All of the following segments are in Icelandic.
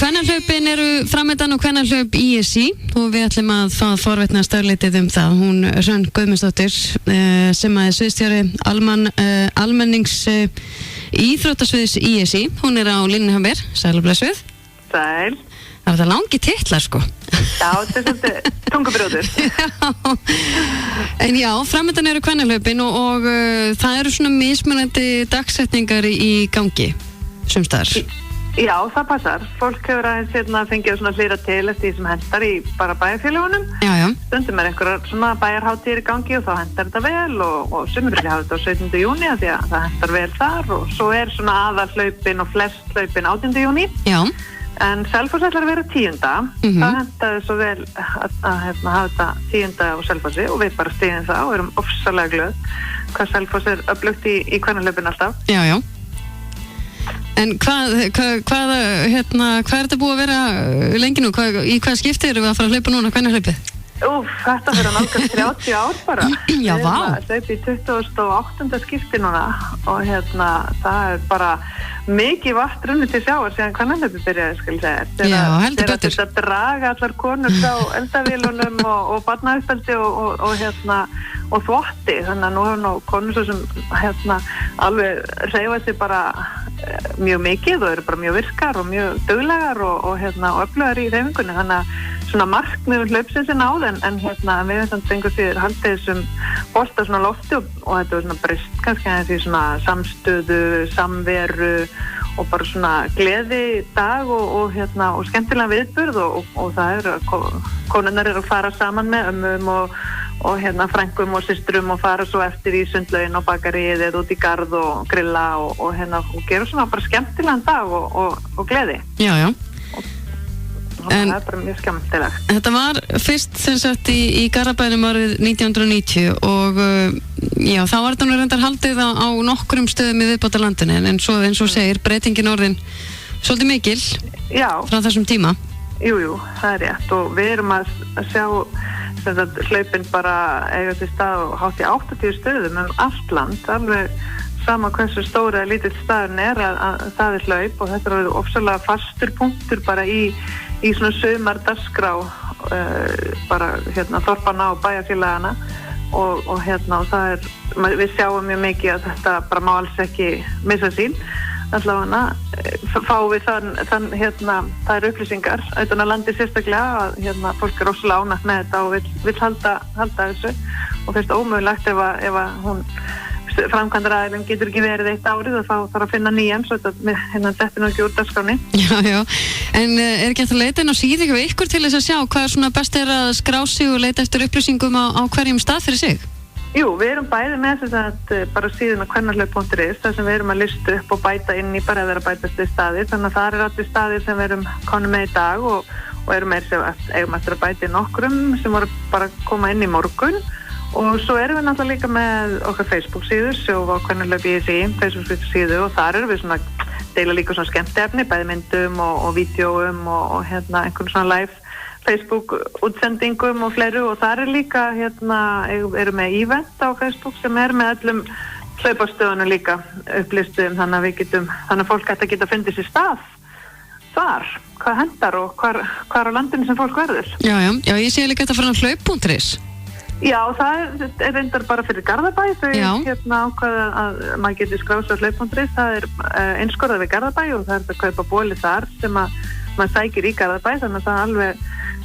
Kvennahlaupin eru framöndan og kvennahlaup ISI og við ætlum að fá forvitna störlitið það. Hún Hrönn Guðmundsdóttir sem er sviðstjóri almennings íþróttasviðs ISI. Hún á línunni hjá mér. Sæl og blessuð. Sæl. Það var það langi titlar sko. Já, þetta er svolítið tungubrjóður. En já, framöndan eru kvennahlaupin og það eru svona mismunandi dagsetningar í gangi sumstaðar. Já, það passar. Fólk hefur aðeins fengið svona hlýra til eftir því sem hendar í bara bæjarfélagunum. Já, já. Stundum einhverjar svona bæjarhátíðir í gangi og þá hendar þetta vel og sumir vilja hafa þetta á 17. júní af því að það hendar vel þar og svo svona aðalhlaupin og flest hlaupin 18. júní. Já. En Selfoss ætlar að vera 10. Það hendaði svo vel að hafa þetta 10. á Selfossi og við bara stiðum það og erum ofsalega glöð hvað Selfoss öflugt í kvennahlaupin alltaf. Já, já. En hvað er þetta búið að vera lengi nú? Í hvað skipti eru við að fara að hlaupa núna kvennahlaupið? Þetta fyrir nálgast 30 ár bara. Já, vá. Við hlaupi í 28. skipti núna og það er bara mikið vatn runnið til sjávar síðan kvennahlaupið byrjaði, skal ég segja. Já, heldur betur. Þetta draga allar konur frá eldavélunum og barnauppeldi og þvotti. Þannig að nú hefur konur svo sem alveg hreyfa sig bara mjög mikið og eru bara mjög virkar og mjög duglegar og öflugar í hreyfingunni. Þannig að svona markmiðum hlaupsins náð en við einhver síður haldið þessum bolta svona lofti og þetta var svona breyst kannski aðeins í svona samstöðu, samveru og bara svona gleði dag og skemmtilega viðburð og það konurnar eru að fara saman með ömmum og frængum og systrum og fara svo eftir í sundlaugin og bakarið eða út í garð og grilla og gera svona bara skemmtilegan dag og gleði. Já, já. Það er bara mjög skemmtilegt. Þetta var fyrst sem sagt í Garðabænum árið 1990 og já, þá var þetta nú reyndar haldið á nokkrum stöðum í viðbótarlandinu en svo eins og segir breytingin orðin svolítið mikil frá þessum tíma. Jú, það er rétt og við erum að sjá hlaupin bara eiga til stað og hátt í 80 stöðum allt land, alveg sama hversu stóri eða lítill staðurinn er að það er hlaup og þetta er ofsalega fastur punktur bara í svona sumardagskrá bara þorpana og bæjarfélagana og það er, við sjáum mjög mikið að þetta bara má alls ekki missa sín. Allavega fáum við það er upplýsingar utan að landi sérstaklega að fólk er rosalega ánægt með þetta og vill halda þessu og finnst ómögulegt ef að hún framkvæmdaraðilinn getur ekki verið eitt árið og þá þarf að finna nýjan svo þetta dettur nú ekki úr dagskránni. Já, en er ekki hægt að leita inn á síðu hjá ykkur til þess að sjá hvað er svona best er að skrá sig og leita eftir upplýsingum á hverjum stað fyrir sig? Jú, við erum bæði með þess að bara síðan að kvennahlaup.is þar sem við erum að lista upp og bæta inn í bara eða að bætast við staðir þannig að það er allir staðir sem við erum konum með í dag og erum eftir að bæta inn nokkrum sem voru bara að koma inn í morgun og svo erum við náttúrulega líka með okkar Facebook síðu Sjóvá kvennahlaup ISI Facebook síðu og þar erum við svona deila líka svona skemmtiefni bæði myndum og vídeóum og einhvern svona live Facebook útsendingum og fleiru og þar er líka erum með event á Facebook sem er með öllum hlaupastöðunum líka upplýstum þannig að fólk ætti að geta fundið sér stað þar, hvað hendar og hvar á landinu sem fólk verður. Já, ég sé líka þetta frá hlaup.is. Já, það er reyndar bara fyrir Garðabæ þau ákvaða að maður getur skráð á hlaup.is, það er einskorðað við Garðabæ og það er að kaupa bóli þar sem að maður sækir í Garðabæ þannig að það er alveg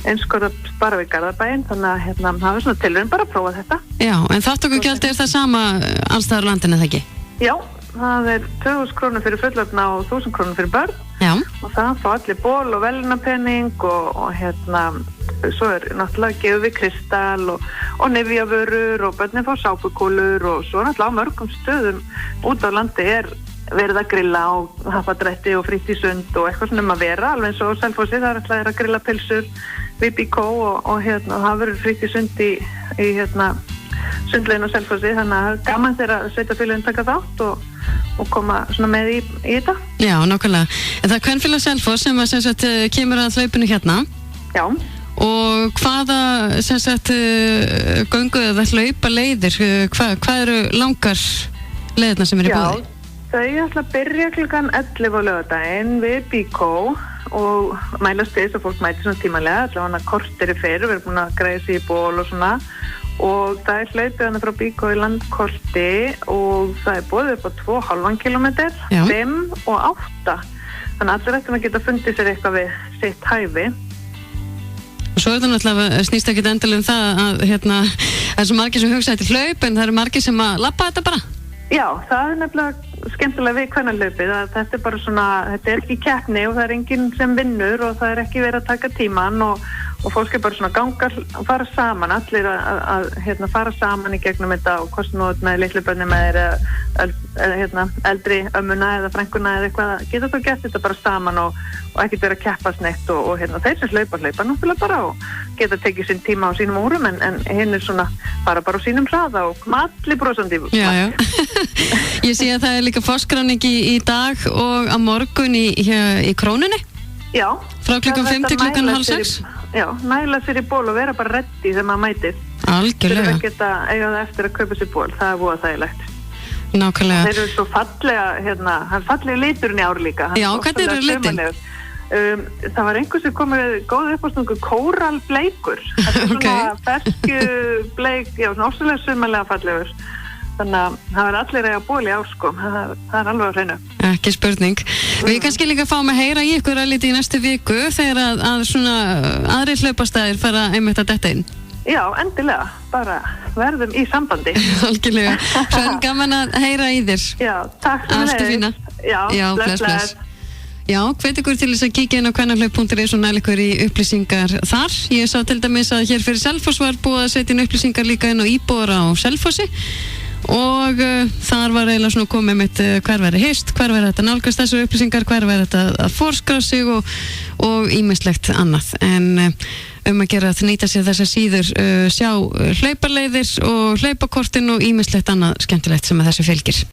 einskorðað bara við Garðabæin þannig að það er svona tilraun bara að prófa þetta. Já, en þátttökugjald er það sama alls staðar á landinu eða ekki? Já, það er 2.000 krónur fyrir fullorðna og 1.000 krónur fyrir börn. Já. Og það fá allir ból og verðlaunapening og svo er náttúrulega gefið við kristall og nefjavörur og börnin fá sápukúlur og svo náttúrulega á mörgum stöðum út á landi er verið að grilla og hapadrætti og fritt í sund og eitthvað svona að vera alveg eins og Selfossi það er alltaf að grilla pilsur við Bíkó og það verður fritt í sund í sundlegin og Selfossi þannig að gaman þeirra sveitarfélögin taka þátt og koma svona með í þetta. Já, nákvæmlega. En það er Kvenfélag Selfoss sem kemur að hlaupinu hérna. Já. Og hvaða göngu eða hlaupa leiðir, hvað eru langar leiðirna sem eru í boði? Já, þau ætla að byrja klukkan 11 á laugardaginn við Bíkó og mæla stig og fólk mæti svona tímalega, allavega korteri fyrir, við erum búin að greiða sig í ból og svona og það er hlaupið hann frá Bíkó í landkorti og það er boðið upp á 2,5 kilometer, 5 og 8 þannig að allir eftir að geta fundið sér eitthvað við sitt hæfi. Og svo er það náttúrulega, snýst ekki endilega það að það er svo margir sem hugsa þetta hlaup en það eru margir sem að labba þetta bara. Já, það er nefnilega skemmtilega við kvennahlaupið að þetta er bara svona, þetta er ekki keppni og það er enginn sem vinnur og það er ekki verið að taka tíman og fólk er bara svona ganga og fara saman, allir að fara saman í gegnum þetta og hvort nú með litlu börni með eða eldri ömmuna eða frænguna eða eitthvað, geta þá gert þetta bara saman og ekki vera að keppast neitt og þeir sem hlaupa náttúrulega bara og geta tekið sinn tíma á sínum úrum en hinn er svona bara á sínum hraða og allir brosandi. Já. Ég sé að það er líka forskráning í dag og á morgun í Krónunni. Já. Frá klukkan 5 til klukkan 5:30. Já, næla sér í ból og vera bara reddi þegar maður mætir. Algjörlega. Þeir geta eiga það eftir að kaupa sér ból, það er voða þægilegt. Nákvæmlega. Þeir eru svo fallega, hann er fallega liturinn í ár líka. Já, hvernig eru litin? Það var einhver sem kom með góð uppástungu kóralbleikur. Það er svona ferskubleik, já, svona óslulega sumarlega fallegur. Þannig að það var allir eiga ból í ár sko, það er alveg á hreinu. Ekki spurning. Við kannski líka fáum að heyra í ykkur að liti í næstu viku þegar að svona aðrir hlaupastæðir fara einmitt að detta inn. Já, endilega, bara verðum í sambandi. Algjörlega. Svo gaman að heyra í þér. Já, takk fyrir Allt fína. Já, bless. Já, hvet ykkur til þess að kíkja inn á kvennahlaup.is og næla ykkur í upplýsingar þar. Ég sá til dæmis að hér fyrir Selfoss var búið að setja inn upplýsingar líka inn á íbúar á Selfossi og þar var eiginlega svona komið mitt hver væri hist, hver væri þetta nálgast þessu upplýsingar, hver væri þetta að forskrá sig og ýmislegt annað. En að gera að nýta sér þessar síður, sjá hlauparleiðir og hlaupakortin og ýmislegt annað skemmtilegt sem að þessu fylgir.